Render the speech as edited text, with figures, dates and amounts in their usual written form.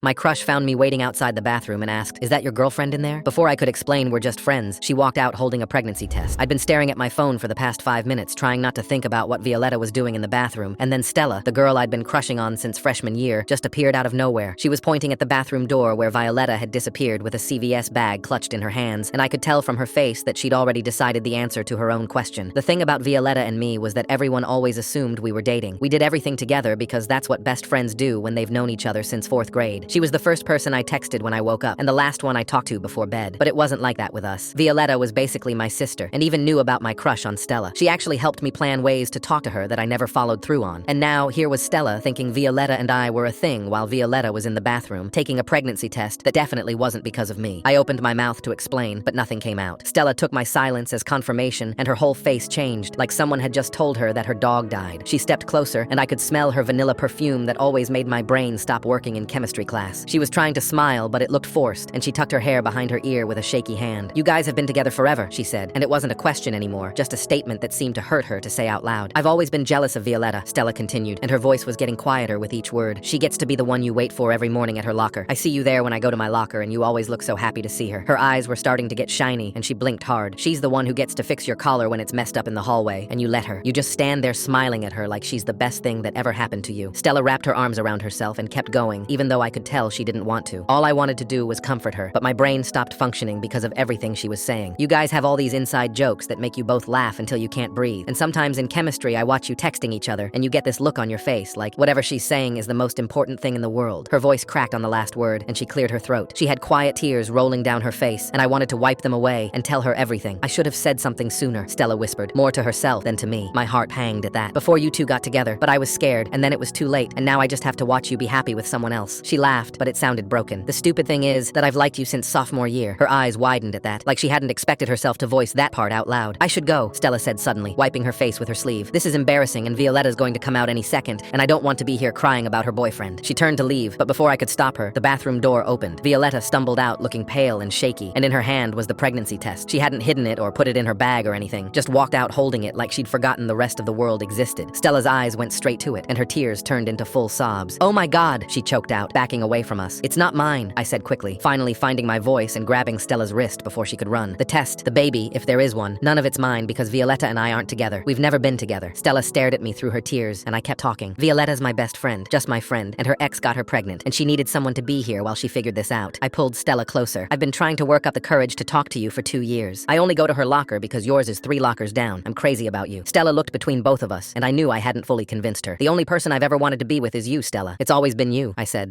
My crush found me waiting outside the bathroom and asked, "Is that your girlfriend in there?" Before I could explain we're just friends, she walked out holding a pregnancy test. I'd been staring at my phone for the past 5 minutes, trying not to think about what Violetta was doing in the bathroom, and then Stella, the girl I'd been crushing on since freshman year, just appeared out of nowhere. She was pointing at the bathroom door where Violetta had disappeared with a CVS bag clutched in her hands, and I could tell from her face that she'd already decided the answer to her own question. The thing about Violetta and me was that everyone always assumed we were dating. We did everything together because that's what best friends do when they've known each other since 4th grade. She was the first person I texted when I woke up, and the last one I talked to before bed. But it wasn't like that with us. Violetta was basically my sister, and even knew about my crush on Stella. She actually helped me plan ways to talk to her that I never followed through on. And now, here was Stella thinking Violetta and I were a thing while Violetta was in the bathroom, taking a pregnancy test that definitely wasn't because of me. I opened my mouth to explain, but nothing came out. Stella took my silence as confirmation, and her whole face changed, like someone had just told her that her dog died. She stepped closer, and I could smell her vanilla perfume that always made my brain stop working in chemistry class. She was trying to smile, but it looked forced, and she tucked her hair behind her ear with a shaky hand. "You guys have been together forever," she said, and it wasn't a question anymore, just a statement that seemed to hurt her to say out loud. "I've always been jealous of Violetta," Stella continued, and her voice was getting quieter with each word. "She gets to be the one you wait for every morning at her locker. I see you there when I go to my locker, and you always look so happy to see her." Her eyes were starting to get shiny, and she blinked hard. "She's the one who gets to fix your collar when it's messed up in the hallway, and you let her. You just stand there smiling at her like she's the best thing that ever happened to you." Stella wrapped her arms around herself and kept going, even though I could tell she didn't want to. All I wanted to do was comfort her, but my brain stopped functioning because of everything she was saying. "You guys have all these inside jokes that make you both laugh until you can't breathe. And sometimes in chemistry, I watch you texting each other, and you get this look on your face, like whatever she's saying is the most important thing in the world." Her voice cracked on the last word, and she cleared her throat. She had quiet tears rolling down her face, and I wanted to wipe them away and tell her everything. "I should have said something sooner," Stella whispered, more to herself than to me. My heart panged at that. "Before you two got together, but I was scared, and then it was too late, and now I just have to watch you be happy with someone else." She laughed, but it sounded broken. "The stupid thing is that I've liked you since sophomore year." Her eyes widened at that, like she hadn't expected herself to voice that part out loud. "I should go," Stella said suddenly, wiping her face with her sleeve. "This is embarrassing, and Violetta's going to come out any second, and I don't want to be here crying about her boyfriend." She turned to leave, but before I could stop her, the bathroom door opened. Violetta stumbled out looking pale and shaky, and in her hand was the pregnancy test. She hadn't hidden it or put it in her bag or anything, just walked out holding it like she'd forgotten the rest of the world existed. Stella's eyes went straight to it, and her tears turned into full sobs. "Oh my God," she choked out, backing away from us. "It's not mine," I said quickly, finally finding my voice and grabbing Stella's wrist before she could run. "The test, the baby, if there is one, none of it's mine because Violetta and I aren't together. We've never been together." Stella stared at me through her tears, and I kept talking. "Violetta's my best friend, just my friend, and her ex got her pregnant, and she needed someone to be here while she figured this out." I pulled Stella closer. "I've been trying to work up the courage to talk to you for 2 years. I only go to her locker because yours is 3 lockers down. I'm crazy about you." Stella looked between both of us, and I knew I hadn't fully convinced her. "The only person I've ever wanted to be with is you, Stella. It's always been you," I said.